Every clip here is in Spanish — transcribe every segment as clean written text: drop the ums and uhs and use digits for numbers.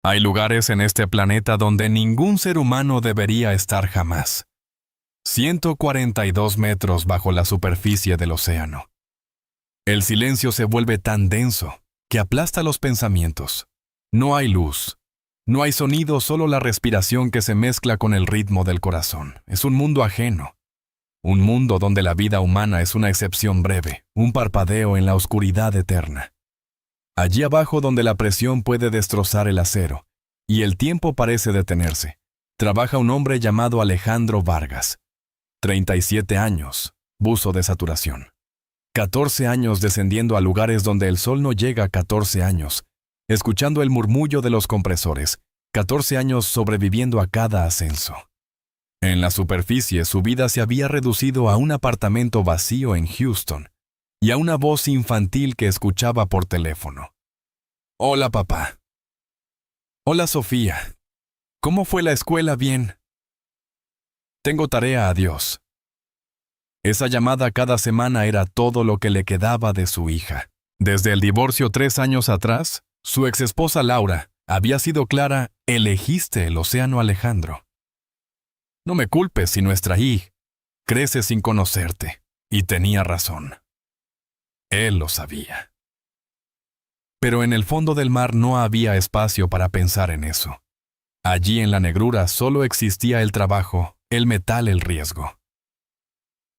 Hay lugares en este planeta donde ningún ser humano debería estar jamás. 142 metros bajo la superficie del océano. El silencio se vuelve tan denso que aplasta los pensamientos. No hay luz. No hay sonido, solo la respiración que se mezcla con el ritmo del corazón. Es un mundo ajeno. Un mundo donde la vida humana es una excepción breve, un parpadeo en la oscuridad eterna. Allí abajo donde la presión puede destrozar el acero y el tiempo parece detenerse, trabaja un hombre llamado Alejandro Vargas. 37 años, buzo de saturación. 14 años descendiendo a lugares donde el sol no llega. 14 años, escuchando el murmullo de los compresores. 14 años sobreviviendo a cada ascenso. En la superficie su vida se había reducido a un apartamento vacío en Houston y a una voz infantil que escuchaba por teléfono. Hola, papá. Hola, Sofía. ¿Cómo fue la escuela? Bien. Tengo tarea, adiós. Esa llamada cada semana era todo lo que le quedaba de su hija. Desde el divorcio 3 años atrás, su exesposa Laura había sido clara: elegiste el océano, Alejandro. No me culpes si nuestra hija crece sin conocerte. Y tenía razón. Él lo sabía. Pero en el fondo del mar no había espacio para pensar en eso. Allí en la negrura solo existía el trabajo, el metal, el riesgo.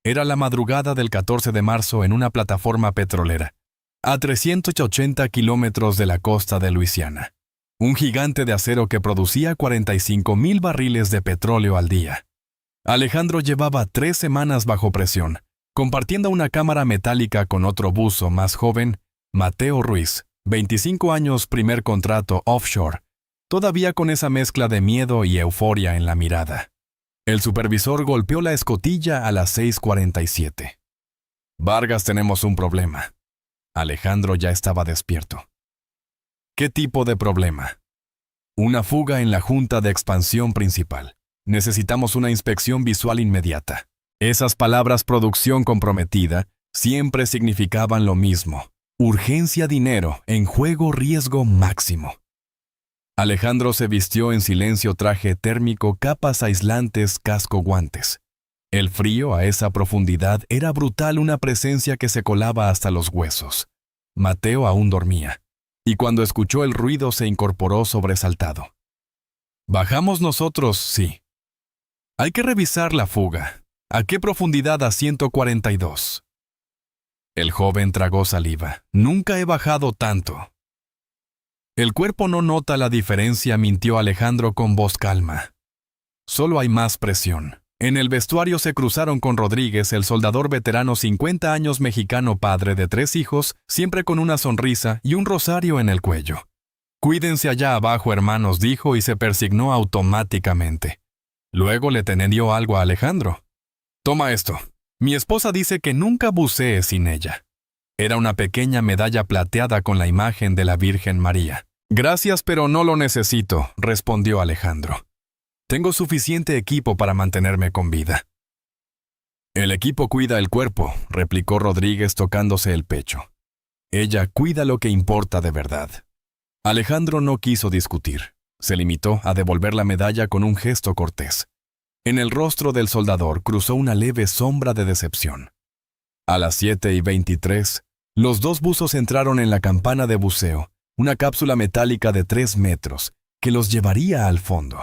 Era la madrugada del 14 de marzo en una plataforma petrolera, a 380 kilómetros de la costa de Luisiana. Un gigante de acero que producía 45,000 barriles de petróleo al día. Alejandro llevaba 3 semanas bajo presión, compartiendo una cámara metálica con otro buzo más joven, Mateo Ruiz, 25 años, primer contrato offshore, todavía con esa mezcla de miedo y euforia en la mirada. El supervisor golpeó la escotilla a las 6:47. Vargas, tenemos un problema. Alejandro ya estaba despierto. ¿Qué tipo de problema? Una fuga en la junta de expansión principal. Necesitamos una inspección visual inmediata. Esas palabras, producción comprometida, siempre significaban lo mismo. Urgencia, dinero, en juego, riesgo máximo. Alejandro se vistió en silencio, traje térmico, capas aislantes, casco, guantes. El frío a esa profundidad era brutal, una presencia que se colaba hasta los huesos. Mateo aún dormía, y cuando escuchó el ruido se incorporó sobresaltado. Bajamos nosotros, sí. Hay que revisar la fuga. ¿A qué profundidad? A 142. El joven tragó saliva. Nunca he bajado tanto. El cuerpo no nota la diferencia, mintió Alejandro con voz calma. Solo hay más presión. En el vestuario se cruzaron con Rodríguez, el soldador veterano, 50 años, mexicano, padre de 3 hijos, siempre con una sonrisa y un rosario en el cuello. Cuídense allá abajo, hermanos, dijo y se persignó automáticamente. Luego le tendió algo a Alejandro. Toma esto. Mi esposa dice que nunca bucee sin ella. Era una pequeña medalla plateada con la imagen de la Virgen María. Gracias, pero no lo necesito, respondió Alejandro. Tengo suficiente equipo para mantenerme con vida. El equipo cuida el cuerpo, replicó Rodríguez tocándose el pecho. Ella cuida lo que importa de verdad. Alejandro no quiso discutir. Se limitó a devolver la medalla con un gesto cortés. En el rostro del soldador cruzó una leve sombra de decepción. A las 7:23, los 2 buzos entraron en la campana de buceo, una cápsula metálica de 3 metros, que los llevaría al fondo.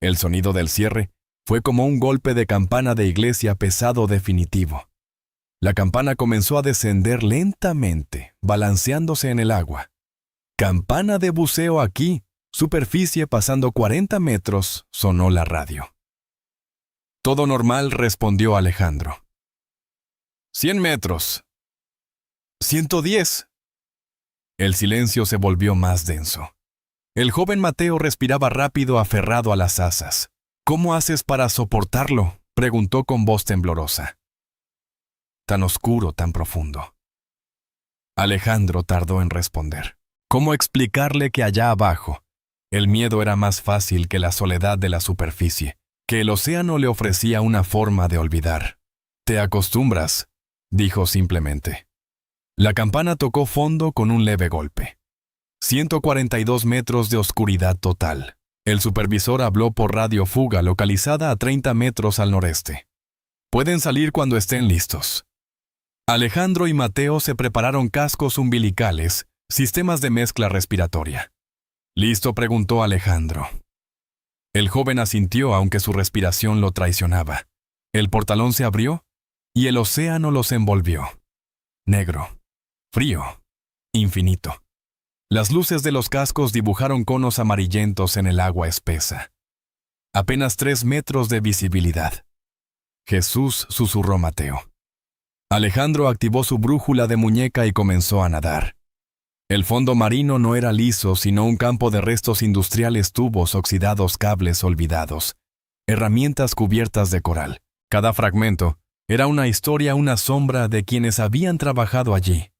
El sonido del cierre fue como un golpe de campana de iglesia pesado, definitivo. La campana comenzó a descender lentamente, balanceándose en el agua. Campana de buceo aquí, superficie pasando 40 metros, sonó la radio. Todo normal, respondió Alejandro. 100 metros. 110. El silencio se volvió más denso. El joven Mateo respiraba rápido, aferrado a las asas. ¿Cómo haces para soportarlo?, preguntó con voz temblorosa. Tan oscuro, tan profundo. Alejandro tardó en responder. ¿Cómo explicarle que allá abajo el miedo era más fácil que la soledad de la superficie, que el océano le ofrecía una forma de olvidar? Te acostumbras, dijo simplemente. La campana tocó fondo con un leve golpe. 142 metros de oscuridad total. El supervisor habló por radio fuga localizada a 30 metros al noreste. Pueden salir cuando estén listos. Alejandro y Mateo se prepararon cascos umbilicales, sistemas de mezcla respiratoria. ¿Listo?, preguntó Alejandro. El joven asintió aunque su respiración lo traicionaba. El portalón se abrió y el océano los envolvió. Negro, frío, infinito. Las luces de los cascos dibujaron conos amarillentos en el agua espesa. Apenas 3 metros de visibilidad. Jesús, susurró Mateo. Alejandro activó su brújula de muñeca y comenzó a nadar. El fondo marino no era liso, sino un campo de restos industriales, tubos oxidados, cables olvidados, herramientas cubiertas de coral. Cada fragmento era una historia, una sombra de quienes habían trabajado allí.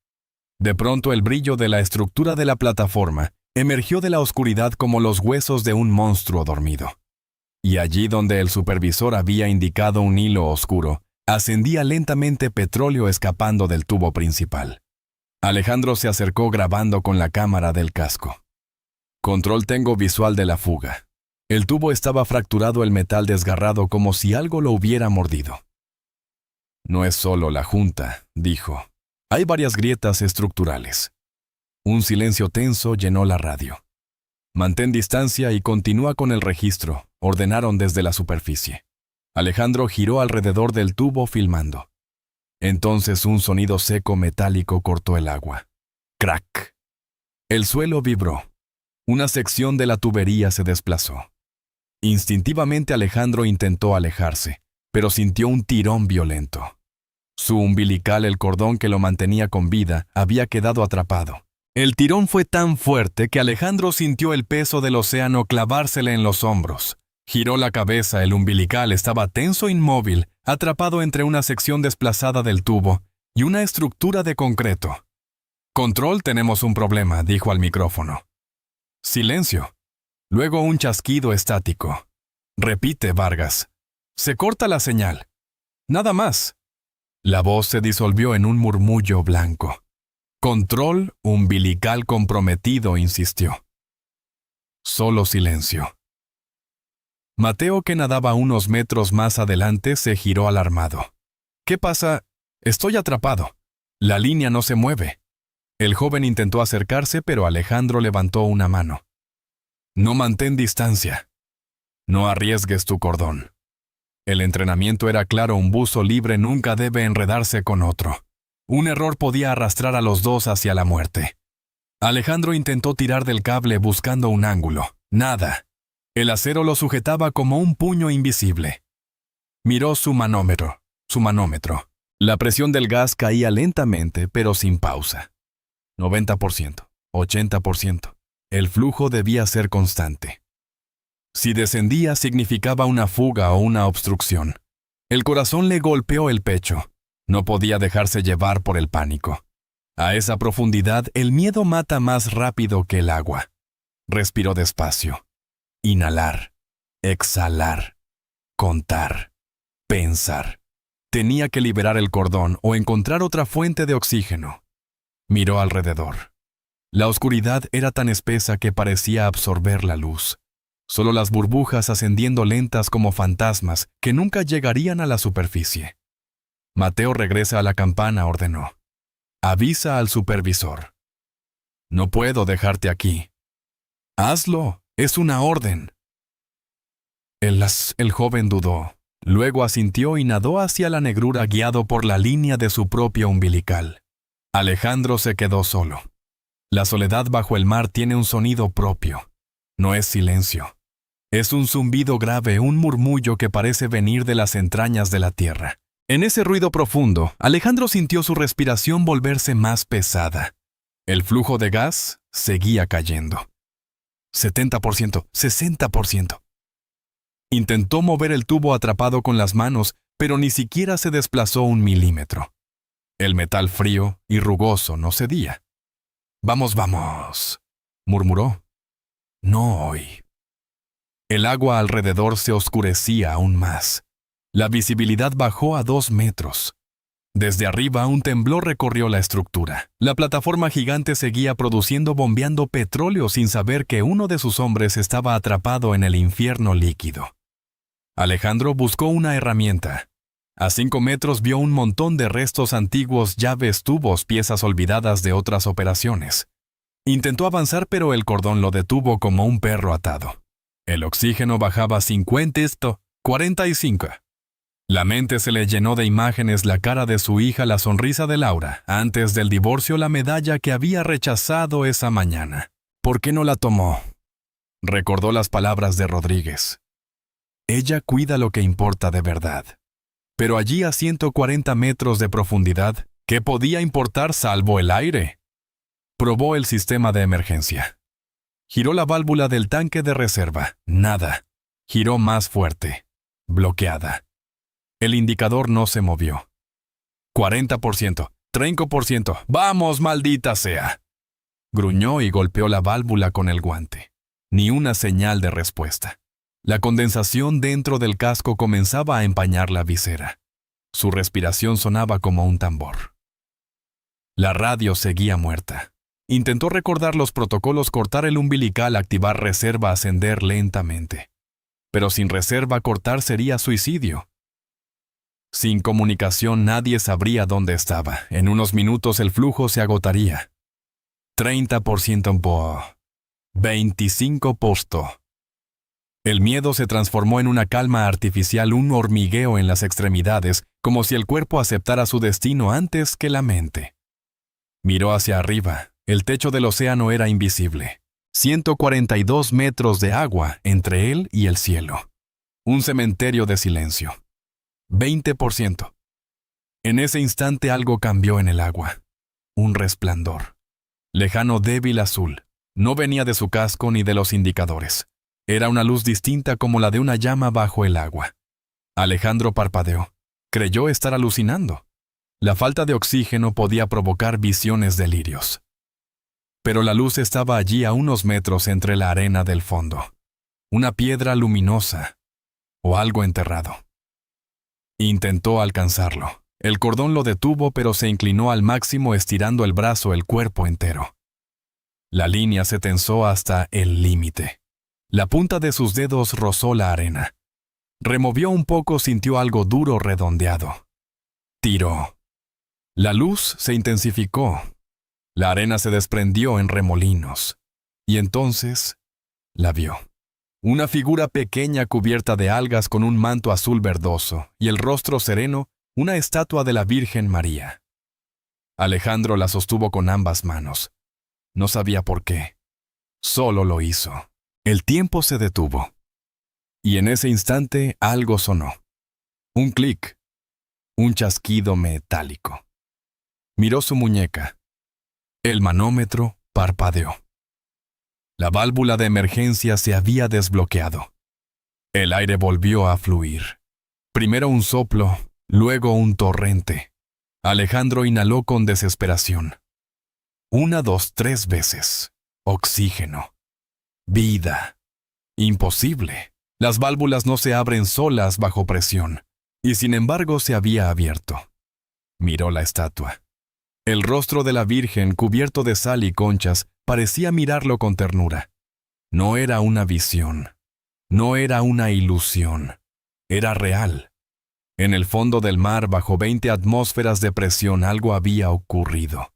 De pronto el brillo de la estructura de la plataforma emergió de la oscuridad como los huesos de un monstruo dormido. Y allí donde el supervisor había indicado un hilo oscuro, ascendía lentamente petróleo escapando del tubo principal. Alejandro se acercó grabando con la cámara del casco. Control, tengo visual de la fuga. El tubo estaba fracturado, el metal desgarrado como si algo lo hubiera mordido. No es solo la junta, dijo. Hay varias grietas estructurales. Un silencio tenso llenó la radio. Mantén distancia y continúa con el registro, ordenaron desde la superficie. Alejandro giró alrededor del tubo filmando. Entonces un sonido seco metálico cortó el agua. ¡Crack! El suelo vibró. Una sección de la tubería se desplazó. Instintivamente Alejandro intentó alejarse, pero sintió un tirón violento. Su umbilical, el cordón que lo mantenía con vida, había quedado atrapado. El tirón fue tan fuerte que Alejandro sintió el peso del océano clavársele en los hombros. Giró la cabeza, el umbilical estaba tenso, inmóvil, atrapado entre una sección desplazada del tubo y una estructura de concreto. Control, tenemos un problema, dijo al micrófono. Silencio. Luego un chasquido estático. Repite, Vargas. Se corta la señal. Nada más. La voz se disolvió en un murmullo blanco. Control, umbilical comprometido, insistió. Solo silencio. Mateo, que nadaba unos metros más adelante, se giró alarmado. ¿Qué pasa? Estoy atrapado. La línea no se mueve. El joven intentó acercarse, pero Alejandro levantó una mano. No, mantén distancia. No arriesgues tu cordón. El entrenamiento era claro, un buzo libre nunca debe enredarse con otro. Un error podía arrastrar a los dos hacia la muerte. Alejandro intentó tirar del cable buscando un ángulo. Nada. El acero lo sujetaba como un puño invisible. Miró su manómetro. La presión del gas caía lentamente, pero sin pausa. 90%, 80%. El flujo debía ser constante. Si descendía, significaba una fuga o una obstrucción. El corazón le golpeó el pecho. No podía dejarse llevar por el pánico. A esa profundidad, el miedo mata más rápido que el agua. Respiró despacio. Inhalar, exhalar, contar, pensar. Tenía que liberar el cordón o encontrar otra fuente de oxígeno. Miró alrededor. La oscuridad era tan espesa que parecía absorber la luz. Solo las burbujas ascendiendo lentas como fantasmas que nunca llegarían a la superficie. Mateo, regresa a la campana, ordenó. Avisa al supervisor. No puedo dejarte aquí. Hazlo, es una orden. El joven dudó. Luego asintió y nadó hacia la negrura guiado por la línea de su propio umbilical. Alejandro se quedó solo. La soledad bajo el mar tiene un sonido propio. No es silencio. Es un zumbido grave, un murmullo que parece venir de las entrañas de la tierra. En ese ruido profundo, Alejandro sintió su respiración volverse más pesada. El flujo de gas seguía cayendo. 70%, 60%. Intentó mover el tubo atrapado con las manos, pero ni siquiera se desplazó un milímetro. El metal frío y rugoso no cedía. Vamos, vamos, murmuró. No hoy. El agua alrededor se oscurecía aún más. La visibilidad bajó a 2 metros. Desde arriba un temblor recorrió la estructura. La plataforma gigante seguía bombeando petróleo sin saber que uno de sus hombres estaba atrapado en el infierno líquido. Alejandro buscó una herramienta. A 5 metros vio un montón de restos antiguos, llaves, tubos, piezas olvidadas de otras operaciones. Intentó avanzar, pero el cordón lo detuvo como un perro atado. El oxígeno bajaba 50, 45. La mente se le llenó de imágenes, la cara de su hija, la sonrisa de Laura, antes del divorcio, la medalla que había rechazado esa mañana. ¿Por qué no la tomó? Recordó las palabras de Rodríguez. Ella cuida lo que importa de verdad. Pero allí a 140 metros de profundidad, ¿qué podía importar salvo el aire? Probó el sistema de emergencia. Giró la válvula del tanque de reserva. Nada. Giró más fuerte. Bloqueada. El indicador no se movió. 40%, 30%. ¡Vamos, maldita sea! Gruñó y golpeó la válvula con el guante. Ni una señal de respuesta. La condensación dentro del casco comenzaba a empañar la visera. Su respiración sonaba como un tambor. La radio seguía muerta. Intentó recordar los protocolos: cortar el umbilical, activar reserva, ascender lentamente. Pero sin reserva, cortar sería suicidio. Sin comunicación nadie sabría dónde estaba. En unos minutos el flujo se agotaría. 30% po. 25%. El miedo se transformó en una calma artificial, un hormigueo en las extremidades, como si el cuerpo aceptara su destino antes que la mente. Miró hacia arriba. El techo del océano era invisible. 142 metros de agua entre él y el cielo. Un cementerio de silencio. 20%. En ese instante algo cambió en el agua. Un resplandor. Lejano, débil, azul. No venía de su casco ni de los indicadores. Era una luz distinta, como la de una llama bajo el agua. Alejandro parpadeó. Creyó estar alucinando. La falta de oxígeno podía provocar visiones delirios. Pero la luz estaba allí a unos metros entre la arena del fondo. Una piedra luminosa. O algo enterrado. Intentó alcanzarlo. El cordón lo detuvo, pero se inclinó al máximo, estirando el brazo, el cuerpo entero. La línea se tensó hasta el límite. La punta de sus dedos rozó la arena. Removió un poco, sintió algo duro, redondeado. Tiró. La luz se intensificó. La arena se desprendió en remolinos. Y entonces la vio. Una figura pequeña cubierta de algas con un manto azul verdoso y el rostro sereno, una estatua de la Virgen María. Alejandro la sostuvo con ambas manos. No sabía por qué. Solo lo hizo. El tiempo se detuvo. Y en ese instante algo sonó. Un clic. Un chasquido metálico. Miró su muñeca. El manómetro parpadeó. La válvula de emergencia se había desbloqueado. El aire volvió a fluir. Primero un soplo, luego un torrente. Alejandro inhaló con desesperación. 1, 2, 3 veces. Oxígeno. Vida. Imposible. Las válvulas no se abren solas bajo presión. Y sin embargo se había abierto. Miró la estatua. El rostro de la Virgen, cubierto de sal y conchas, parecía mirarlo con ternura. No era una visión. No era una ilusión. Era real. En el fondo del mar, bajo 20 atmósferas de presión, algo había ocurrido.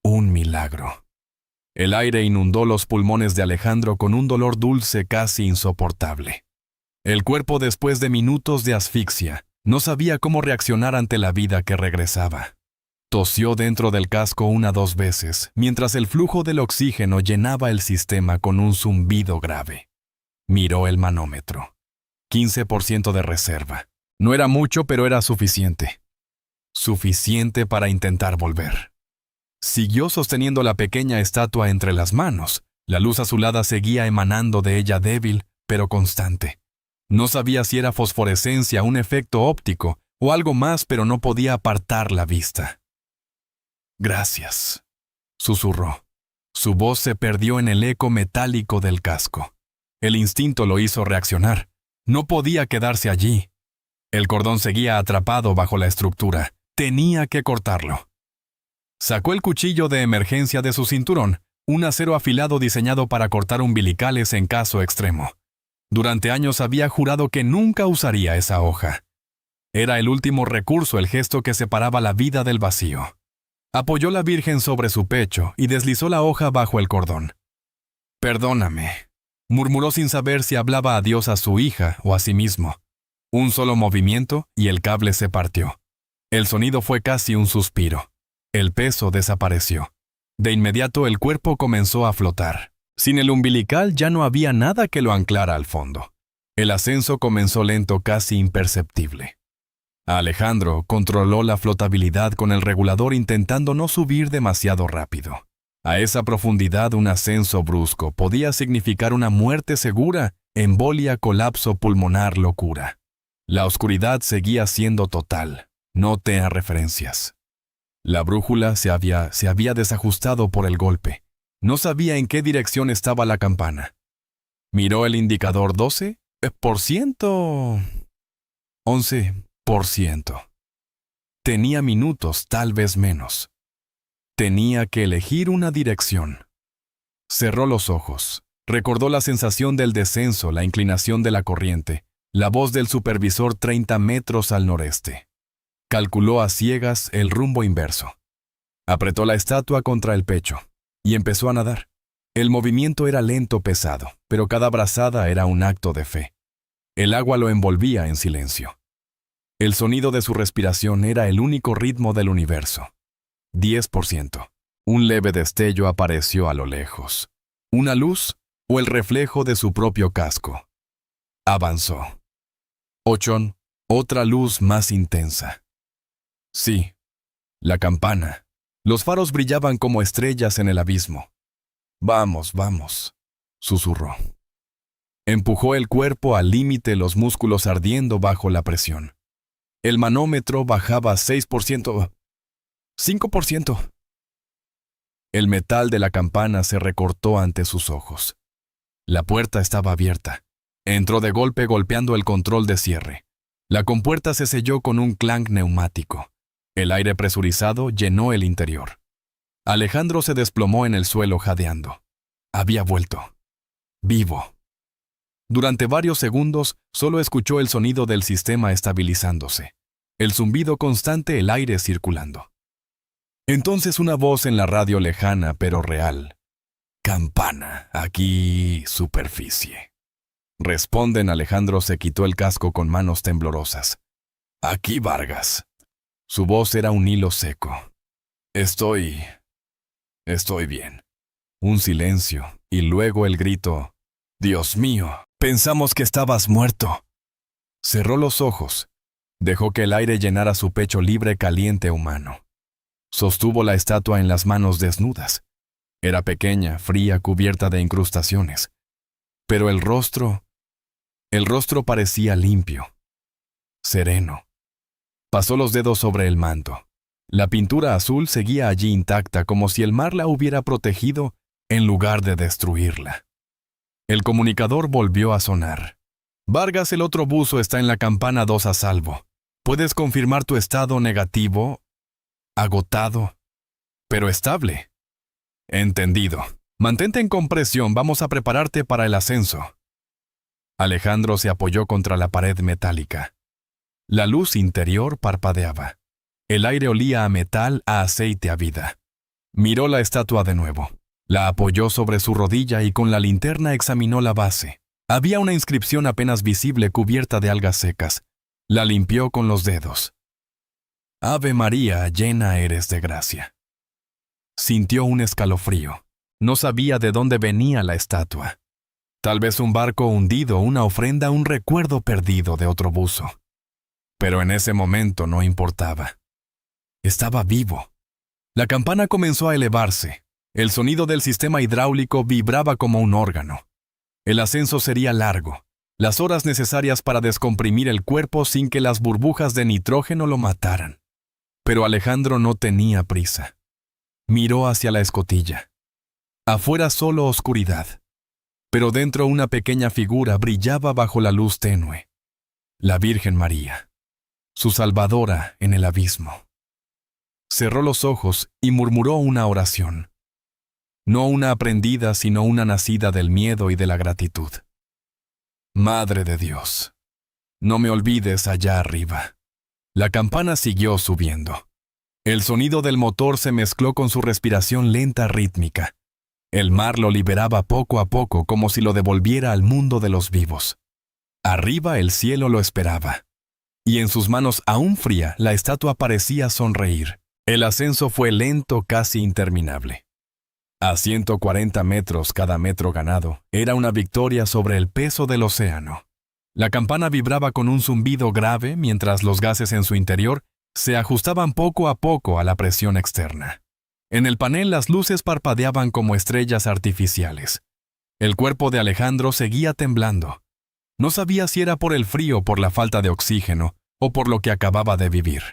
Un milagro. El aire inundó los pulmones de Alejandro con un dolor dulce casi insoportable. El cuerpo, después de minutos de asfixia, no sabía cómo reaccionar ante la vida que regresaba. Tosió dentro del casco 1 o 2 veces, mientras el flujo del oxígeno llenaba el sistema con un zumbido grave. Miró el manómetro. 15% de reserva. No era mucho, pero era suficiente. Suficiente para intentar volver. Siguió sosteniendo la pequeña estatua entre las manos. La luz azulada seguía emanando de ella, débil, pero constante. No sabía si era fosforescencia, un efecto óptico, o algo más, pero no podía apartar la vista. «Gracias», susurró. Su voz se perdió en el eco metálico del casco. El instinto lo hizo reaccionar. No podía quedarse allí. El cordón seguía atrapado bajo la estructura. Tenía que cortarlo. Sacó el cuchillo de emergencia de su cinturón, un acero afilado diseñado para cortar umbilicales en caso extremo. Durante años había jurado que nunca usaría esa hoja. Era el último recurso, el gesto que separaba la vida del vacío. Apoyó la Virgen sobre su pecho y deslizó la hoja bajo el cordón. «Perdóname», murmuró sin saber si hablaba a Dios, a su hija o a sí mismo. Un solo movimiento y el cable se partió. El sonido fue casi un suspiro. El peso desapareció. De inmediato el cuerpo comenzó a flotar. Sin el umbilical ya no había nada que lo anclara al fondo. El ascenso comenzó lento, casi imperceptible. Alejandro controló la flotabilidad con el regulador, intentando no subir demasiado rápido. A esa profundidad un ascenso brusco podía significar una muerte segura, embolia, colapso pulmonar, locura. La oscuridad seguía siendo total. No tenía referencias. La brújula se había desajustado por el golpe. No sabía en qué dirección estaba la campana. Miró el indicador. 12%. 11%. Tenía minutos, tal vez menos. Tenía que elegir una dirección. Cerró los ojos. Recordó la sensación del descenso, la inclinación de la corriente, la voz del supervisor 30 metros al noreste. Calculó a ciegas el rumbo inverso. Apretó la estatua contra el pecho y empezó a nadar. El movimiento era lento, pesado, pero cada brazada era un acto de fe. El agua lo envolvía en silencio. El sonido de su respiración era el único ritmo del universo. 10%. Un leve destello apareció a lo lejos. ¿Una luz o el reflejo de su propio casco? Avanzó. 8. Otra luz más intensa. Sí, la campana. Los faros brillaban como estrellas en el abismo. «Vamos, vamos», susurró. Empujó el cuerpo al límite, los músculos ardiendo bajo la presión. El manómetro bajaba 6%. 5%. El metal de la campana se recortó ante sus ojos. La puerta estaba abierta. Entró de golpe, golpeando el control de cierre. La compuerta se selló con un clank neumático. El aire presurizado llenó el interior. Alejandro se desplomó en el suelo jadeando. Había vuelto. Vivo. Durante varios segundos solo escuchó el sonido del sistema estabilizándose. El zumbido constante, el aire circulando. Entonces una voz en la radio, lejana pero real. «Campana, aquí superficie». «Responden». Alejandro se quitó el casco con manos temblorosas. «Aquí Vargas». Su voz era un hilo seco. Estoy bien». Un silencio, y luego el grito. «Dios mío, pensamos que estabas muerto». Cerró los ojos. Dejó que el aire llenara su pecho libre, caliente, humano. Sostuvo la estatua en las manos desnudas. Era pequeña, fría, cubierta de incrustaciones. Pero el rostro parecía limpio, sereno. Pasó los dedos sobre el manto. La pintura azul seguía allí intacta, como si el mar la hubiera protegido en lugar de destruirla. El comunicador volvió a sonar. «Vargas, el otro buzo está en la campana 2 a salvo. Puedes confirmar tu estado negativo, agotado, pero estable». «Entendido. Mantente en compresión, vamos a prepararte para el ascenso». Alejandro se apoyó contra la pared metálica. La luz interior parpadeaba. El aire olía a metal, a aceite, a vida. Miró la estatua de nuevo. La apoyó sobre su rodilla y con la linterna examinó la base. Había una inscripción apenas visible cubierta de algas secas. La limpió con los dedos. «Ave María, llena eres de gracia». Sintió un escalofrío. No sabía de dónde venía la estatua. Tal vez un barco hundido, una ofrenda, un recuerdo perdido de otro buzo. Pero en ese momento no importaba. Estaba vivo. La campana comenzó a elevarse. El sonido del sistema hidráulico vibraba como un órgano. El ascenso sería largo. Las horas necesarias para descomprimir el cuerpo sin que las burbujas de nitrógeno lo mataran. Pero Alejandro no tenía prisa. Miró hacia la escotilla. Afuera solo oscuridad. Pero dentro una pequeña figura brillaba bajo la luz tenue. La Virgen María. Su salvadora en el abismo. Cerró los ojos y murmuró una oración. No una aprendida, sino una nacida del miedo y de la gratitud. Madre de Dios, no me olvides allá arriba. La campana siguió subiendo. El sonido del motor se mezcló con su respiración lenta rítmica. El mar lo liberaba poco a poco como si lo devolviera al mundo de los vivos. Arriba el cielo lo esperaba. Y en sus manos aún fría la estatua parecía sonreír. El ascenso fue lento, casi interminable. A 140 metros cada metro ganado, era una victoria sobre el peso del océano. La campana vibraba con un zumbido grave mientras los gases en su interior se ajustaban poco a poco a la presión externa. En el panel las luces parpadeaban como estrellas artificiales. El cuerpo de Alejandro seguía temblando. No sabía si era por el frío, por la falta de oxígeno o por lo que acababa de vivir.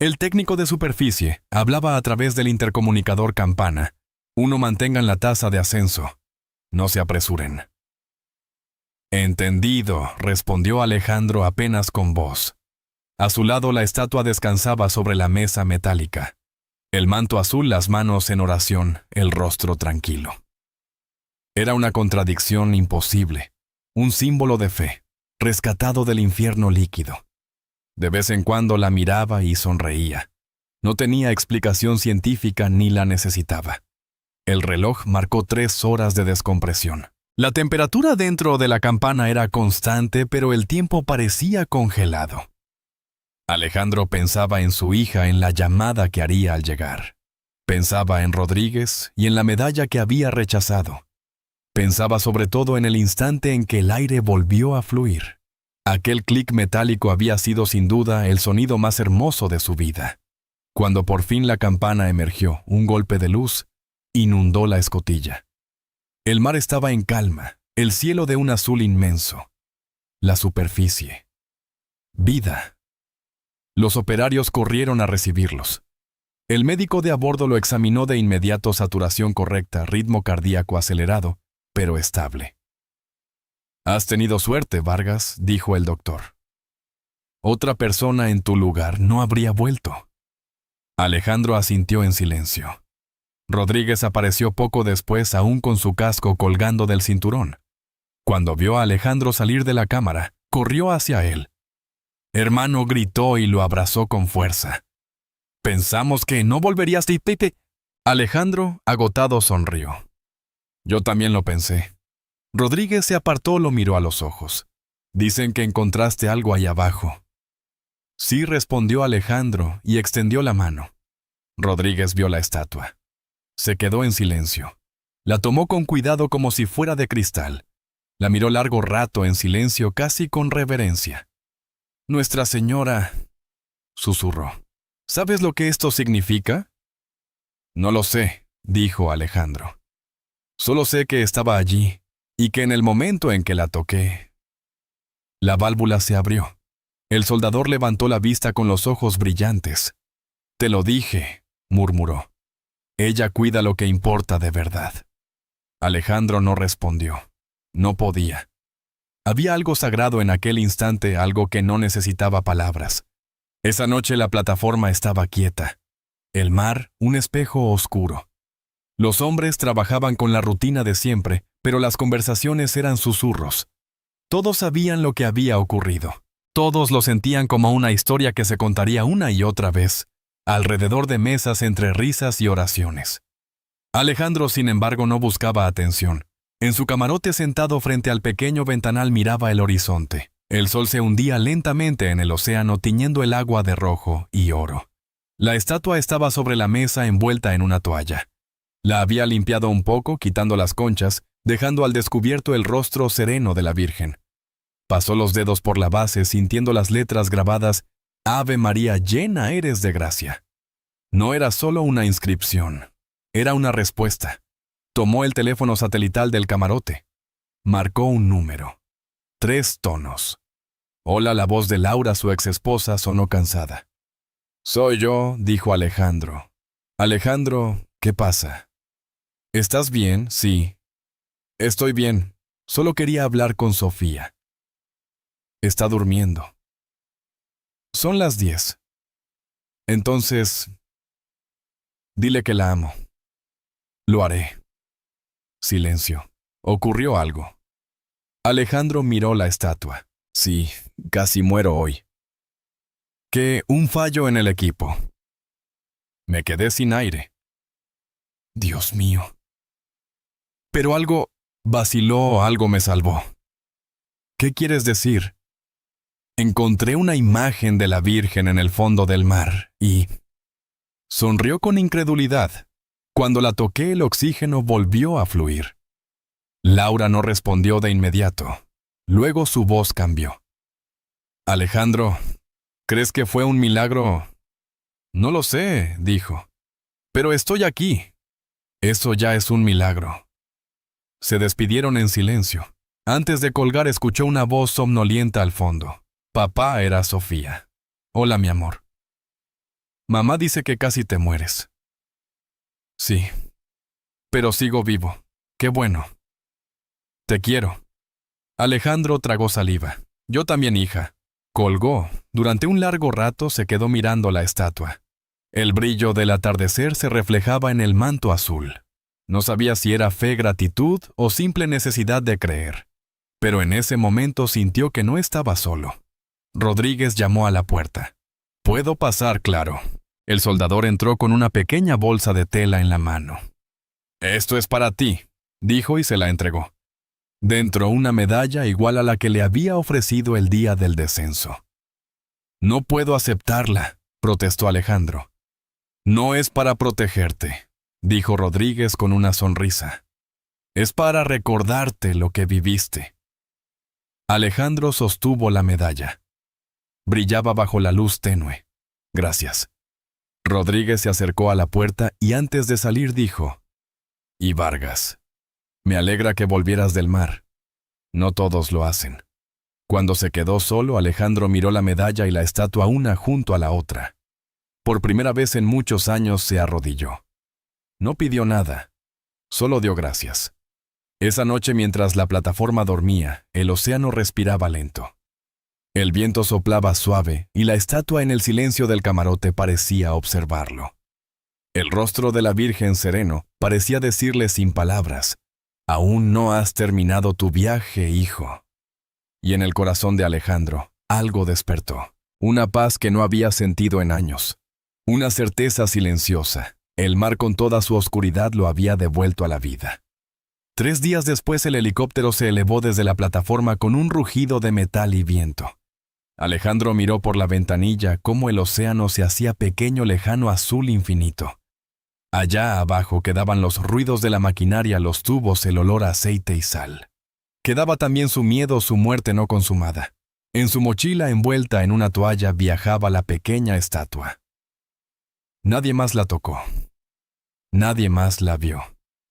El técnico de superficie hablaba a través del intercomunicador campana. Uno, mantengan la tasa de ascenso. No se apresuren. Entendido, respondió Alejandro apenas con voz. A su lado la estatua descansaba sobre la mesa metálica. El manto azul, las manos en oración, el rostro tranquilo. Era una contradicción imposible, un símbolo de fe, rescatado del infierno líquido. De vez en cuando la miraba y sonreía. No tenía explicación científica ni la necesitaba. El reloj marcó 3 horas de descompresión. La temperatura dentro de la campana era constante, pero el tiempo parecía congelado. Alejandro pensaba en su hija, en la llamada que haría al llegar. Pensaba en Rodríguez y en la medalla que había rechazado. Pensaba sobre todo en el instante en que el aire volvió a fluir. Aquel clic metálico había sido sin duda el sonido más hermoso de su vida. Cuando por fin la campana emergió, un golpe de luz inundó la escotilla. El mar estaba en calma, el cielo de un azul inmenso. La superficie. Vida. Los operarios corrieron a recibirlos. El médico de a bordo lo examinó de inmediato: saturación correcta, ritmo cardíaco acelerado, pero estable. «Has tenido suerte, Vargas», dijo el doctor. «Otra persona en tu lugar no habría vuelto». Alejandro asintió en silencio. Rodríguez apareció poco después, aún con su casco colgando del cinturón. Cuando vio a Alejandro salir de la cámara, corrió hacia él. «Hermano», gritó y lo abrazó con fuerza. «Pensamos que no volverías de Pepe». Alejandro, agotado, sonrió. «Yo también lo pensé». Rodríguez se apartó, lo miró a los ojos. «Dicen que encontraste algo ahí abajo». «Sí», respondió Alejandro y extendió la mano. Rodríguez vio la estatua. Se quedó en silencio. La tomó con cuidado como si fuera de cristal. La miró largo rato en silencio, casi con reverencia. «Nuestra Señora», susurró. «¿Sabes lo que esto significa?» «No lo sé», dijo Alejandro. «Solo sé que estaba allí y que en el momento en que la toqué». La válvula se abrió. El soldador levantó la vista con los ojos brillantes. «Te lo dije», murmuró. «Ella cuida lo que importa de verdad». Alejandro no respondió. No podía. Había algo sagrado en aquel instante, algo que no necesitaba palabras. Esa noche la plataforma estaba quieta. El mar, un espejo oscuro. Los hombres trabajaban con la rutina de siempre, pero las conversaciones eran susurros. Todos sabían lo que había ocurrido. Todos lo sentían como una historia que se contaría una y otra vez, alrededor de mesas entre risas y oraciones. Alejandro, sin embargo, no buscaba atención. En su camarote, sentado frente al pequeño ventanal, miraba el horizonte. El sol se hundía lentamente en el océano, tiñendo el agua de rojo y oro. La estatua estaba sobre la mesa, envuelta en una toalla. La había limpiado un poco, quitando las conchas, dejando al descubierto el rostro sereno de la Virgen. Pasó los dedos por la base, sintiendo las letras grabadas: «Ave María, llena eres de gracia». No era solo una inscripción, era una respuesta. Tomó el teléfono satelital del camarote. Marcó un número. 3 tonos. «Hola», la voz de Laura, su exesposa, sonó cansada. «Soy yo», dijo Alejandro. «Alejandro, ¿qué pasa?» «¿Estás bien?» «Sí». «Estoy bien. Solo quería hablar con Sofía». «Está durmiendo». «Son las 10». «Entonces, Dile que la amo. Lo haré. Silencio. Ocurrió algo. Alejandro miró la estatua. Sí, casi muero hoy. Que un fallo en el equipo. Me quedé sin aire. Dios mío. Pero algo vaciló, algo me salvó. ¿Qué quieres decir? Encontré una imagen de la Virgen en el fondo del mar y... Sonrió con incredulidad. Cuando la toqué, el oxígeno volvió a fluir. Laura no respondió de inmediato. Luego su voz cambió. Alejandro, ¿crees que fue un milagro? No lo sé, dijo. Pero estoy aquí. Eso ya es un milagro. Se despidieron en silencio. Antes de colgar escuchó una voz somnolienta al fondo. Papá era Sofía. Hola, mi amor. Mamá dice que casi te mueres. Sí. Pero sigo vivo. Qué bueno. Te quiero. Alejandro tragó saliva. Yo también, hija. Colgó. Durante un largo rato se quedó mirando la estatua. El brillo del atardecer se reflejaba en el manto azul. No sabía si era fe, gratitud o simple necesidad de creer. Pero en ese momento sintió que no estaba solo. Rodríguez llamó a la puerta. «¿Puedo pasar, claro?» El soldador entró con una pequeña bolsa de tela en la mano. «Esto es para ti», dijo y se la entregó. Dentro una medalla igual a la que le había ofrecido el día del descenso. «No puedo aceptarla», protestó Alejandro. «No es para protegerte», dijo Rodríguez con una sonrisa. «Es para recordarte lo que viviste». Alejandro sostuvo la medalla. Brillaba bajo la luz tenue. «Gracias». Rodríguez se acercó a la puerta y antes de salir dijo: «Y Vargas, me alegra que volvieras del mar. No todos lo hacen». Cuando se quedó solo, Alejandro miró la medalla y la estatua una junto a la otra. Por primera vez en muchos años se arrodilló. No pidió nada, solo dio gracias. Esa noche, mientras la plataforma dormía, el océano respiraba lento. El viento soplaba suave y la estatua en el silencio del camarote parecía observarlo. El rostro de la Virgen sereno parecía decirle sin palabras: «Aún no has terminado tu viaje, hijo». Y en el corazón de Alejandro, algo despertó. Una paz que no había sentido en años. Una certeza silenciosa. El mar con toda su oscuridad lo había devuelto a la vida. 3 días después el helicóptero se elevó desde la plataforma con un rugido de metal y viento. Alejandro miró por la ventanilla cómo el océano se hacía pequeño lejano azul infinito. Allá abajo quedaban los ruidos de la maquinaria, los tubos, el olor a aceite y sal. Quedaba también su miedo, su muerte no consumada. En su mochila envuelta en una toalla viajaba la pequeña estatua. Nadie más la tocó. Nadie más la vio.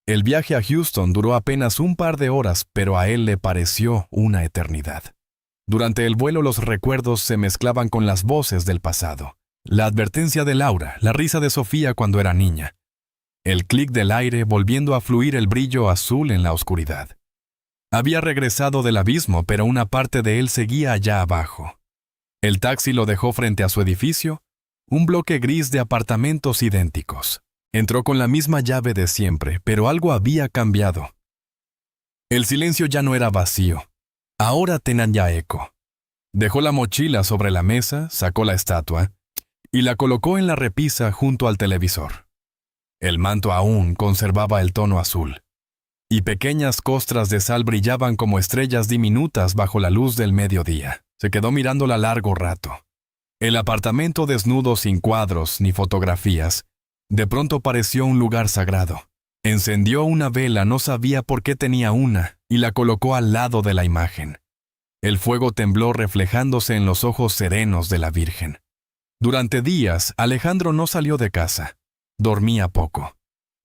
El viaje a Houston duró apenas un par de horas, pero a él le pareció una eternidad. Durante el vuelo los recuerdos se mezclaban con las voces del pasado. La advertencia de Laura, la risa de Sofía cuando era niña. El clic del aire volviendo a fluir el brillo azul en la oscuridad. Había regresado del abismo, pero una parte de él seguía allá abajo. El taxi lo dejó frente a su edificio, un bloque gris de apartamentos idénticos. Entró con la misma llave de siempre, pero algo había cambiado. El silencio ya no era vacío. Ahora tenía eco. Dejó la mochila sobre la mesa, sacó la estatua y la colocó en la repisa junto al televisor. El manto aún conservaba el tono azul, y pequeñas costras de sal brillaban como estrellas diminutas bajo la luz del mediodía. Se quedó mirándola largo rato. El apartamento desnudo, sin cuadros ni fotografías, de pronto pareció un lugar sagrado. Encendió una vela, no sabía por qué tenía una, y la colocó al lado de la imagen. El fuego tembló reflejándose en los ojos serenos de la Virgen. Durante días, Alejandro no salió de casa. Dormía poco.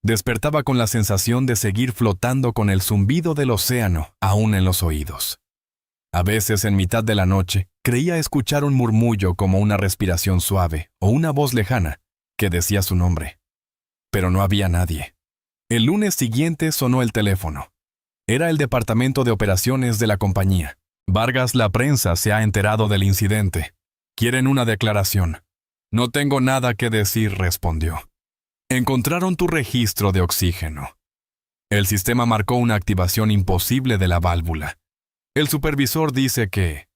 Despertaba con la sensación de seguir flotando con el zumbido del océano aún en los oídos. A veces, en mitad de la noche, creía escuchar un murmullo como una respiración suave o una voz lejana que decía su nombre. Pero no había nadie. El lunes siguiente sonó el teléfono. Era el departamento de operaciones de la compañía. Vargas, la prensa se ha enterado del incidente. Quieren una declaración. No tengo nada que decir, respondió. Encontraron tu registro de oxígeno. El sistema marcó una activación imposible de la válvula. El supervisor dice que...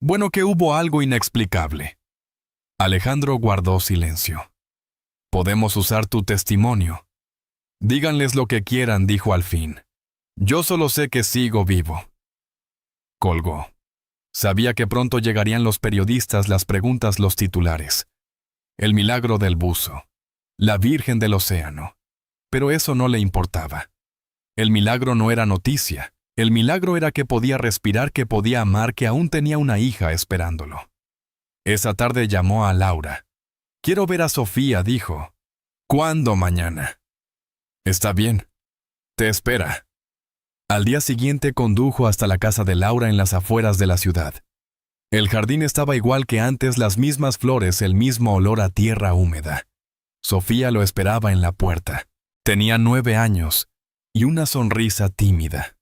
Bueno, que hubo algo inexplicable. Alejandro guardó silencio. Podemos usar tu testimonio. Díganles lo que quieran, dijo al fin. Yo solo sé que sigo vivo. Colgó. Sabía que pronto llegarían los periodistas, las preguntas, los titulares. El milagro del buzo. La Virgen del Océano. Pero eso no le importaba. El milagro no era noticia. El milagro era que podía respirar, que podía amar, que aún tenía una hija esperándolo. Esa tarde llamó a Laura. Quiero ver a Sofía, dijo. ¿Cuándo mañana? Está bien. Te espera. Al día siguiente condujo hasta la casa de Laura en las afueras de la ciudad. El jardín estaba igual que antes, las mismas flores, el mismo olor a tierra húmeda. Sofía lo esperaba en la puerta. Tenía 9 años y una sonrisa tímida.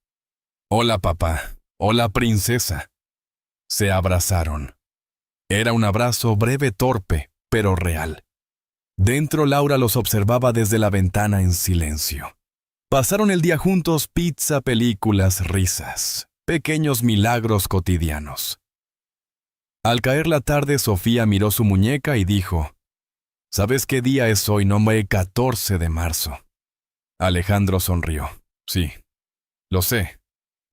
Hola, papá. Hola, princesa. Se abrazaron. Era un abrazo breve, torpe, pero real. Dentro, Laura los observaba desde la ventana en silencio. Pasaron el día juntos, pizza, películas, risas, pequeños milagros cotidianos. Al caer la tarde, Sofía miró su muñeca y dijo, ¿sabes qué día es hoy? No, 14 de marzo. Alejandro sonrió. Sí, lo sé.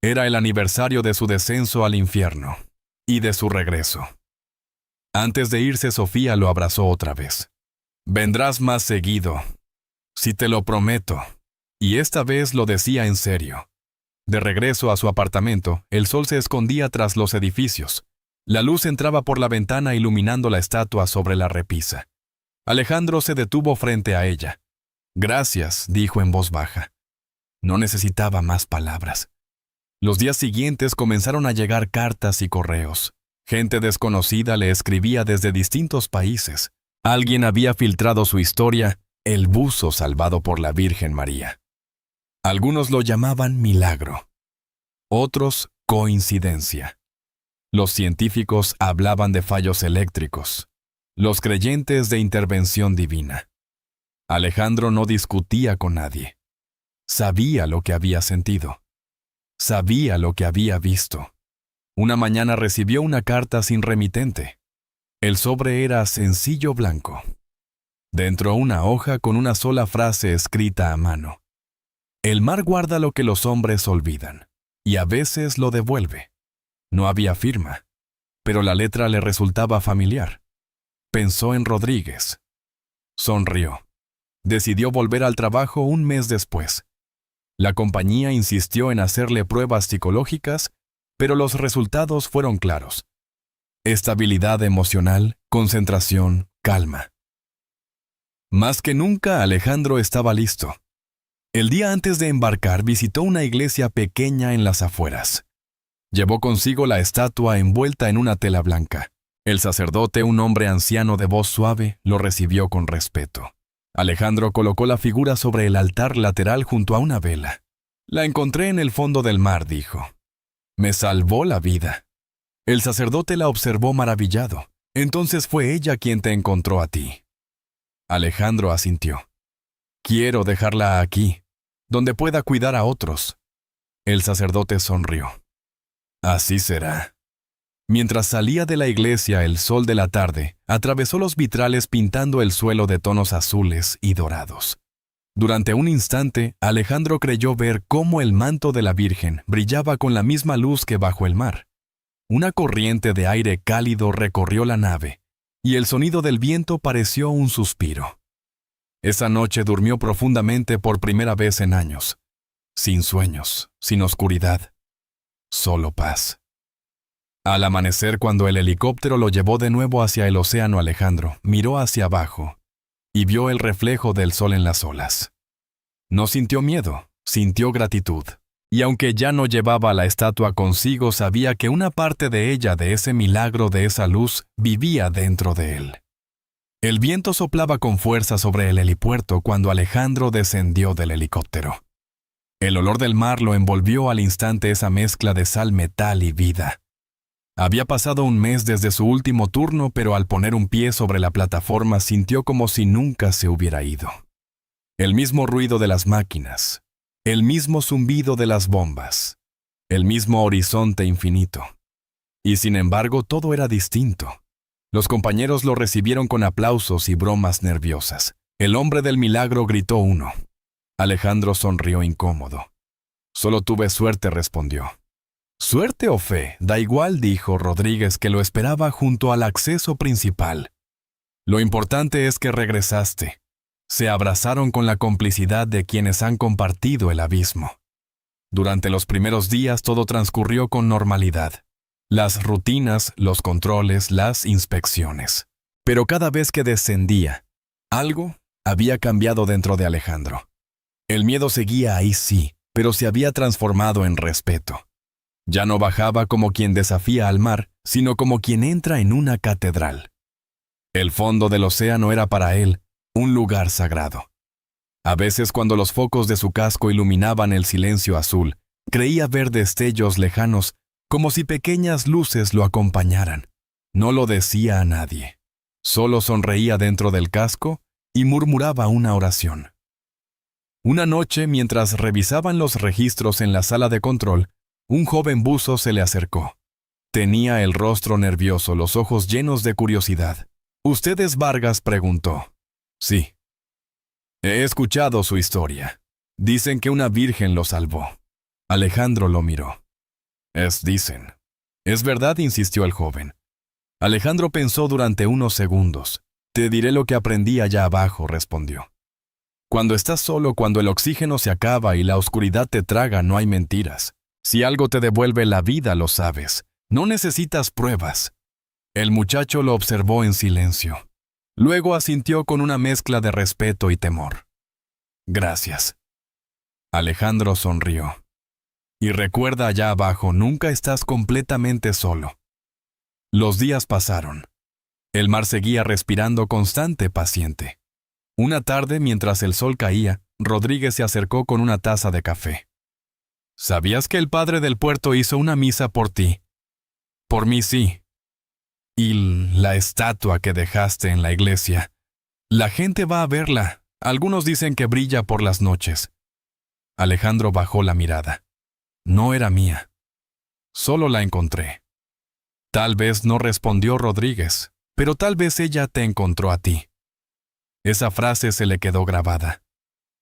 Era el aniversario de su descenso al infierno y de su regreso. Antes de irse, Sofía lo abrazó otra vez. Vendrás más seguido. Si te lo prometo. Y esta vez lo decía en serio. De regreso a su apartamento, el sol se escondía tras los edificios. La luz entraba por la ventana iluminando la estatua sobre la repisa. Alejandro se detuvo frente a ella. Gracias, dijo en voz baja. No necesitaba más palabras. Los días siguientes comenzaron a llegar cartas y correos. Gente desconocida le escribía desde distintos países. Alguien había filtrado su historia, el buzo salvado por la Virgen María. Algunos lo llamaban milagro. Otros, coincidencia. Los científicos hablaban de fallos eléctricos. Los creyentes de intervención divina. Alejandro no discutía con nadie. Sabía lo que había sentido. Sabía lo que había visto. Una mañana recibió una carta sin remitente. El sobre era sencillo blanco. Dentro una hoja con una sola frase escrita a mano. El mar guarda lo que los hombres olvidan, y a veces lo devuelve. No había firma, pero la letra le resultaba familiar. Pensó en Rodríguez. Sonrió. Decidió volver al trabajo un mes después. La compañía insistió en hacerle pruebas psicológicas, pero los resultados fueron claros. Estabilidad emocional, concentración, calma. Más que nunca, Alejandro estaba listo. El día antes de embarcar, visitó una iglesia pequeña en las afueras. Llevó consigo la estatua envuelta en una tela blanca. El sacerdote, un hombre anciano de voz suave, lo recibió con respeto. Alejandro colocó la figura sobre el altar lateral junto a una vela. La encontré en el fondo del mar, dijo. Me salvó la vida. El sacerdote la observó maravillado. Entonces fue ella quien te encontró a ti. Alejandro asintió. Quiero dejarla aquí, donde pueda cuidar a otros. El sacerdote sonrió. Así será. Mientras salía de la iglesia, el sol de la tarde atravesó los vitrales pintando el suelo de tonos azules y dorados. Durante un instante, Alejandro creyó ver cómo el manto de la Virgen brillaba con la misma luz que bajo el mar. Una corriente de aire cálido recorrió la nave, y el sonido del viento pareció un suspiro. Esa noche durmió profundamente por primera vez en años. Sin sueños, sin oscuridad. Solo paz. Al amanecer, cuando el helicóptero lo llevó de nuevo hacia el océano, Alejandro miró hacia abajo y vio el reflejo del sol en las olas. No sintió miedo, sintió gratitud. Y aunque ya no llevaba la estatua consigo, sabía que una parte de ella, de ese milagro, de esa luz, vivía dentro de él. El viento soplaba con fuerza sobre el helipuerto cuando Alejandro descendió del helicóptero. El olor del mar lo envolvió al instante, esa mezcla de sal, metal y vida. Había pasado un mes desde su último turno, pero al poner un pie sobre la plataforma sintió como si nunca se hubiera ido. El mismo ruido de las máquinas, el mismo zumbido de las bombas, el mismo horizonte infinito. Y sin embargo, todo era distinto. Los compañeros lo recibieron con aplausos y bromas nerviosas. El hombre del milagro gritó uno. Alejandro sonrió incómodo. Solo tuve suerte, respondió. Suerte o fe, da igual, dijo Rodríguez, que lo esperaba junto al acceso principal. Lo importante es que regresaste. Se abrazaron con la complicidad de quienes han compartido el abismo. Durante los primeros días todo transcurrió con normalidad. Las rutinas, los controles, las inspecciones. Pero cada vez que descendía, algo había cambiado dentro de Alejandro. El miedo seguía ahí, sí, pero se había transformado en respeto. Ya no bajaba como quien desafía al mar, sino como quien entra en una catedral. El fondo del océano era para él un lugar sagrado. A veces, cuando los focos de su casco iluminaban el silencio azul, creía ver destellos lejanos, como si pequeñas luces lo acompañaran. No lo decía a nadie. Solo sonreía dentro del casco y murmuraba una oración. Una noche, mientras revisaban los registros en la sala de control, un joven buzo se le acercó. Tenía el rostro nervioso, los ojos llenos de curiosidad. ¿Usted es Vargas?, preguntó. Sí. He escuchado su historia. Dicen que una virgen lo salvó. Alejandro lo miró. Dicen. Es verdad, insistió el joven. Alejandro pensó durante unos segundos. Te diré lo que aprendí allá abajo, respondió. Cuando estás solo, cuando el oxígeno se acaba y la oscuridad te traga, no hay mentiras. Si algo te devuelve la vida, lo sabes. No necesitas pruebas. El muchacho lo observó en silencio. Luego asintió con una mezcla de respeto y temor. Gracias. Alejandro sonrió. Y recuerda, allá abajo nunca estás completamente solo. Los días pasaron. El mar seguía respirando constante, paciente. Una tarde, mientras el sol caía, Rodríguez se acercó con una taza de café. ¿Sabías que el padre del puerto hizo una misa por ti? Por mí sí. Y la estatua que dejaste en la iglesia. La gente va a verla. Algunos dicen que brilla por las noches. Alejandro bajó la mirada. No era mía. Solo la encontré. Tal vez no, respondió Rodríguez, pero tal vez ella te encontró a ti. Esa frase se le quedó grabada.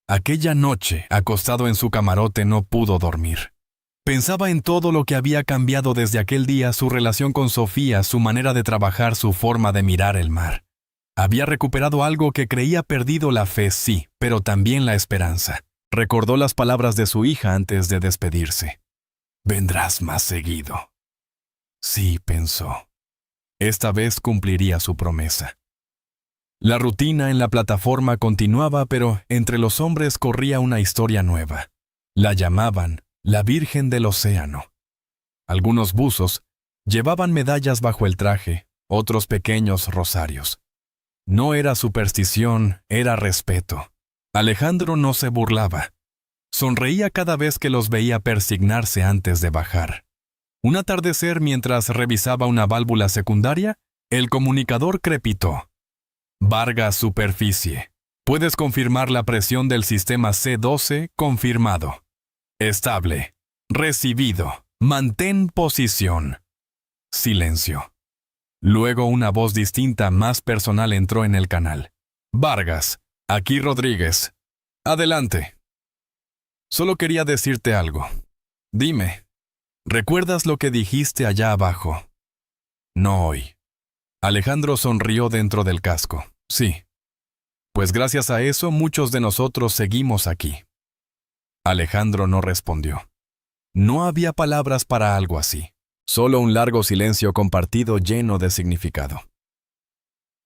Aquella noche, acostado en su camarote, no pudo dormir. Pensaba en todo lo que había cambiado desde aquel día, su relación con Sofía, su manera de trabajar, su forma de mirar el mar. Había recuperado algo que creía perdido, la fe, sí, pero también la esperanza. Recordó las palabras de su hija antes de despedirse. «Vendrás más seguido». Sí, pensó. Esta vez cumpliría su promesa. La rutina en la plataforma continuaba, pero entre los hombres corría una historia nueva. La llamaban la Virgen del Océano. Algunos buzos llevaban medallas bajo el traje, otros pequeños rosarios. No era superstición, era respeto. Alejandro no se burlaba. Sonreía cada vez que los veía persignarse antes de bajar. Un atardecer, mientras revisaba una válvula secundaria, el comunicador crepitó. Vargas, superficie. Puedes confirmar la presión del sistema C12, confirmado. Estable. Recibido. Mantén posición. Silencio. Luego una voz distinta, más personal, entró en el canal. Vargas, aquí Rodríguez. Adelante. Solo quería decirte algo. Dime, ¿recuerdas lo que dijiste allá abajo? No hoy. Alejandro sonrió dentro del casco. Sí. Pues gracias a eso muchos de nosotros seguimos aquí. Alejandro no respondió. No había palabras para algo así. Solo un largo silencio compartido lleno de significado.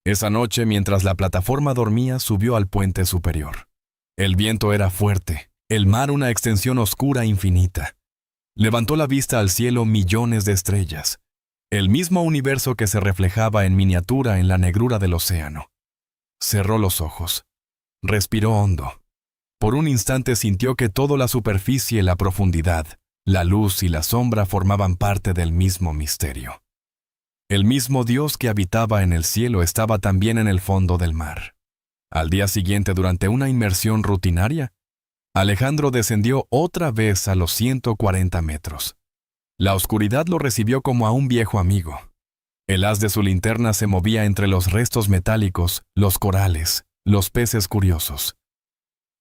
Esa noche, mientras la plataforma dormía, subió al puente superior. El viento era fuerte, el mar una extensión oscura infinita. Levantó la vista al cielo, millones de estrellas. El mismo universo que se reflejaba en miniatura en la negrura del océano. Cerró los ojos. Respiró hondo. Por un instante sintió que toda la superficie, la profundidad, la luz y la sombra formaban parte del mismo misterio. El mismo Dios que habitaba en el cielo estaba también en el fondo del mar. Al día siguiente, durante una inmersión rutinaria, Alejandro descendió otra vez a los 140 metros. La oscuridad lo recibió como a un viejo amigo. El haz de su linterna se movía entre los restos metálicos, los corales, los peces curiosos.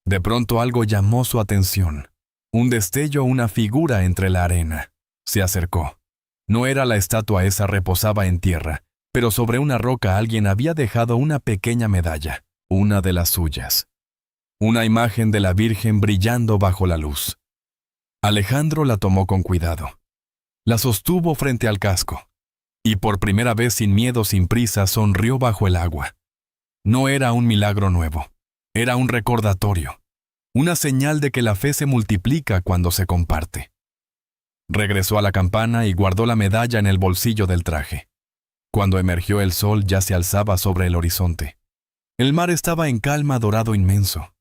De pronto algo llamó su atención. Un destello, una figura entre la arena. Se acercó. No era la estatua, esa reposaba en tierra, pero sobre una roca alguien había dejado una pequeña medalla, una de las suyas. Una imagen de la Virgen brillando bajo la luz. Alejandro la tomó con cuidado. La sostuvo frente al casco. Y por primera vez, sin miedo, sin prisa, sonrió bajo el agua. No era un milagro nuevo. Era un recordatorio. Una señal de que la fe se multiplica cuando se comparte. Regresó a la campana y guardó la medalla en el bolsillo del traje. Cuando emergió el sol ya se alzaba sobre el horizonte. El mar estaba en calma, dorado inmenso.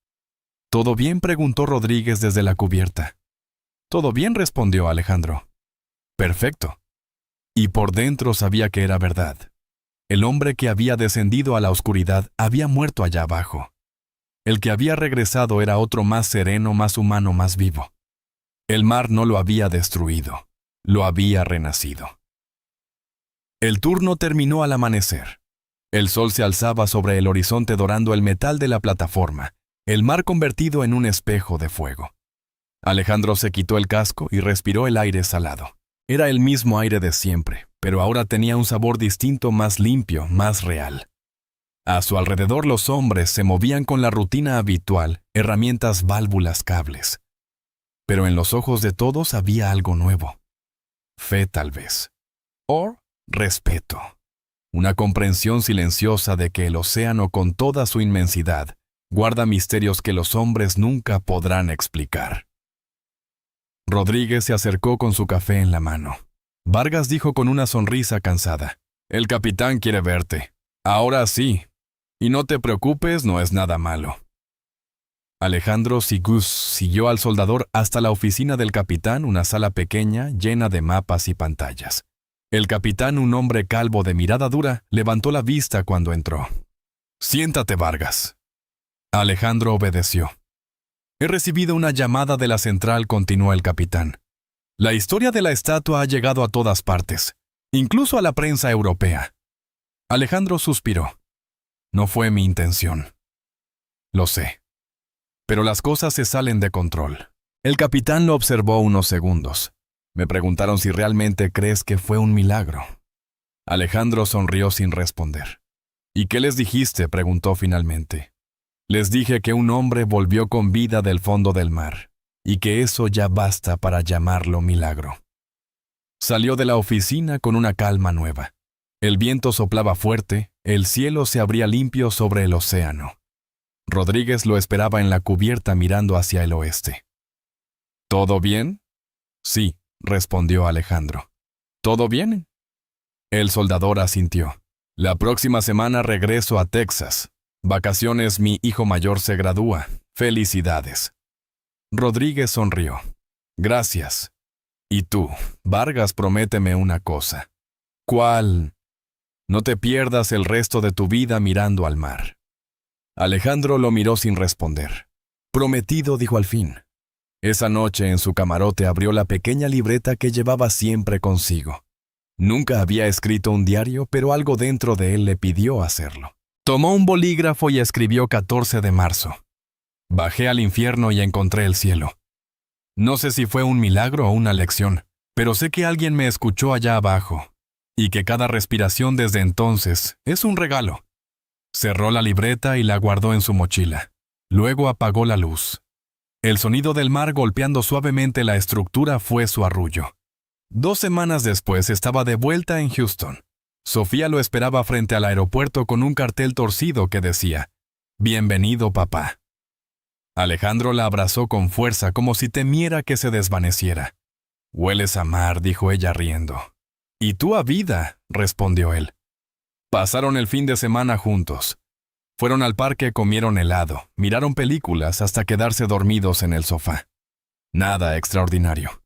¿Todo bien?, preguntó Rodríguez desde la cubierta. «Todo bien», respondió Alejandro. «Perfecto». Y por dentro sabía que era verdad. El hombre que había descendido a la oscuridad había muerto allá abajo. El que había regresado era otro más sereno, más humano, más vivo. El mar no lo había destruido, lo había renacido. El turno terminó al amanecer. El sol se alzaba sobre el horizonte dorando el metal de la plataforma, el mar convertido en un espejo de fuego. Alejandro se quitó el casco y respiró el aire salado. Era el mismo aire de siempre, pero ahora tenía un sabor distinto, más limpio, más real. A su alrededor los hombres se movían con la rutina habitual, herramientas, válvulas, cables. Pero en los ojos de todos había algo nuevo. Fe, tal vez. O respeto. Una comprensión silenciosa de que el océano, con toda su inmensidad, guarda misterios que los hombres nunca podrán explicar. Rodríguez se acercó con su café en la mano. Vargas dijo con una sonrisa cansada: «El capitán quiere verte. Ahora sí. Y no te preocupes, no es nada malo». Alejandro Sigus siguió al soldador hasta la oficina del capitán, una sala pequeña llena de mapas y pantallas. El capitán, un hombre calvo de mirada dura, levantó la vista cuando entró. «Siéntate, Vargas». Alejandro obedeció. «He recibido una llamada de la central», continuó el capitán. «La historia de la estatua ha llegado a todas partes, incluso a la prensa europea». Alejandro suspiró. «No fue mi intención». «Lo sé. Pero las cosas se salen de control». El capitán lo observó unos segundos. «Me preguntaron si realmente crees que fue un milagro». Alejandro sonrió sin responder. «¿Y qué les dijiste?», preguntó finalmente. «Les dije que un hombre volvió con vida del fondo del mar, y que eso ya basta para llamarlo milagro». Salió de la oficina con una calma nueva. El viento soplaba fuerte, el cielo se abría limpio sobre el océano. Rodríguez lo esperaba en la cubierta mirando hacia el oeste. «¿Todo bien?» «Sí», respondió Alejandro. «¿Todo bien?» El soldador asintió. «La próxima semana regreso a Texas. Vacaciones, mi hijo mayor se gradúa. Felicidades». Rodríguez sonrió. «Gracias. Y tú, Vargas, prométeme una cosa». «¿Cuál?» «No te pierdas el resto de tu vida mirando al mar». Alejandro lo miró sin responder. «Prometido», dijo al fin. Esa noche en su camarote abrió la pequeña libreta que llevaba siempre consigo. Nunca había escrito un diario, pero algo dentro de él le pidió hacerlo. Tomó un bolígrafo y escribió 14 de marzo. «Bajé al infierno y encontré el cielo. No sé si fue un milagro o una lección, pero sé que alguien me escuchó allá abajo, y que cada respiración desde entonces es un regalo». Cerró la libreta y la guardó en su mochila. Luego apagó la luz. El sonido del mar golpeando suavemente la estructura fue su arrullo. 2 semanas después estaba de vuelta en Houston. Sofía lo esperaba frente al aeropuerto con un cartel torcido que decía: «Bienvenido, papá». Alejandro la abrazó con fuerza, como si temiera que se desvaneciera. «Hueles a mar», dijo ella riendo. «Y tú a vida», respondió él. Pasaron el fin de semana juntos. Fueron al parque, comieron helado, miraron películas hasta quedarse dormidos en el sofá. Nada extraordinario.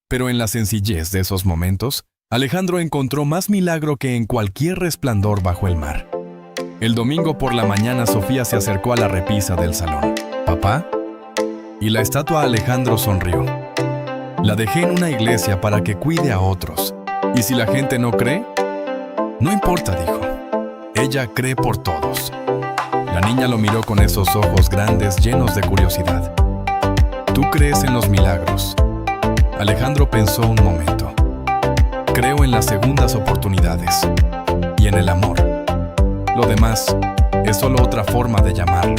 Pero en la sencillez de esos momentos, Alejandro encontró más milagro que en cualquier resplandor bajo el mar. El domingo por la mañana Sofía se acercó a la repisa del salón. ¿Papá? Y la estatua Alejandro sonrió. La dejé en una iglesia para que cuide a otros. ¿Y si la gente no cree? No importa, dijo. Ella cree por todos. La niña lo miró con esos ojos grandes llenos de curiosidad. ¿Tú crees en los milagros? Alejandro pensó un momento. Creo en las segundas oportunidades y en el amor. Lo demás es solo otra forma de llamarlo.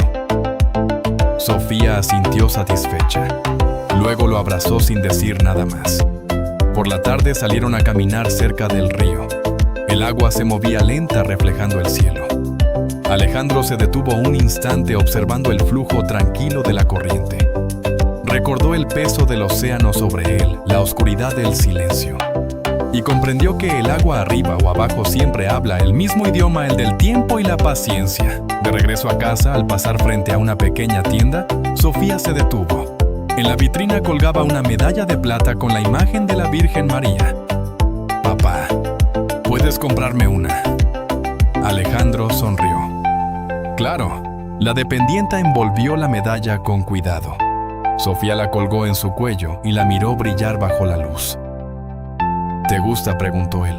Sofía asintió satisfecha. Luego lo abrazó sin decir nada más. Por la tarde salieron a caminar cerca del río. El agua se movía lenta reflejando el cielo. Alejandro se detuvo un instante observando el flujo tranquilo de la corriente. Recordó el peso del océano sobre él, la oscuridad del silencio. Y comprendió que el agua arriba o abajo siempre habla el mismo idioma, el del tiempo y la paciencia. De regreso a casa, al pasar frente a una pequeña tienda, Sofía se detuvo. En la vitrina colgaba una medalla de plata con la imagen de la Virgen María. «Papá, ¿puedes comprarme una?» Alejandro sonrió. Claro, la dependienta envolvió la medalla con cuidado. Sofía la colgó en su cuello y la miró brillar bajo la luz. «¿Te gusta?», preguntó él.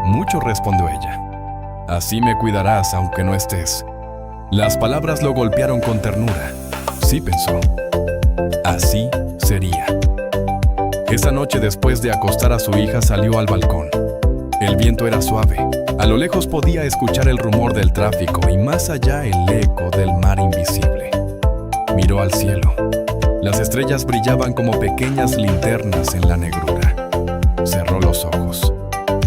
«Mucho», respondió ella. «Así me cuidarás aunque no estés». Las palabras lo golpearon con ternura. Sí, pensó. Así sería. Esa noche, después de acostar a su hija, salió al balcón. El viento era suave. A lo lejos podía escuchar el rumor del tráfico y más allá el eco del mar invisible. Miró al cielo. Las estrellas brillaban como pequeñas linternas en la negrura. Cerró los ojos.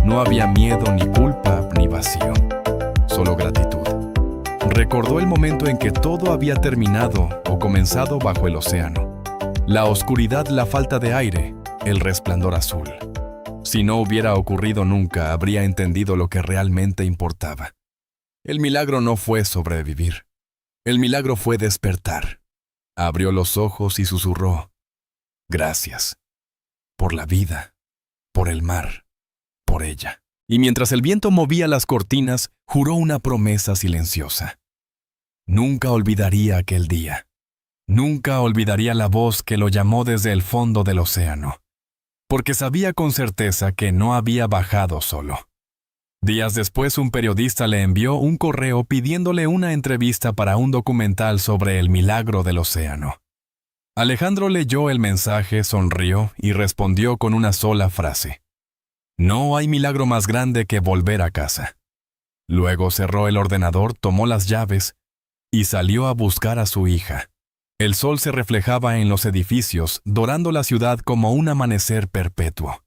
No había miedo, ni culpa, ni vacío. Solo gratitud. Recordó el momento en que todo había terminado o comenzado bajo el océano. La oscuridad, la falta de aire, el resplandor azul. Si no hubiera ocurrido nunca, habría entendido lo que realmente importaba. El milagro no fue sobrevivir. El milagro fue despertar. Abrió los ojos y susurró: «Gracias. Por la vida, por el mar, por ella». Y mientras el viento movía las cortinas, juró una promesa silenciosa. Nunca olvidaría aquel día. Nunca olvidaría la voz que lo llamó desde el fondo del océano. Porque sabía con certeza que no había bajado solo. Días después, un periodista le envió un correo pidiéndole una entrevista para un documental sobre el milagro del océano. Alejandro leyó el mensaje, sonrió y respondió con una sola frase: «No hay milagro más grande que volver a casa». Luego cerró el ordenador, tomó las llaves y salió a buscar a su hija. El sol se reflejaba en los edificios, dorando la ciudad como un amanecer perpetuo.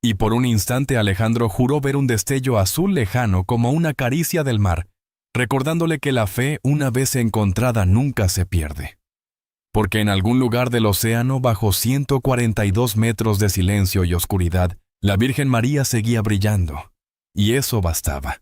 Y por un instante Alejandro juró ver un destello azul lejano como una caricia del mar, recordándole que la fe, una vez encontrada, nunca se pierde. Porque en algún lugar del océano, bajo 142 metros de silencio y oscuridad, la Virgen María seguía brillando, y eso bastaba.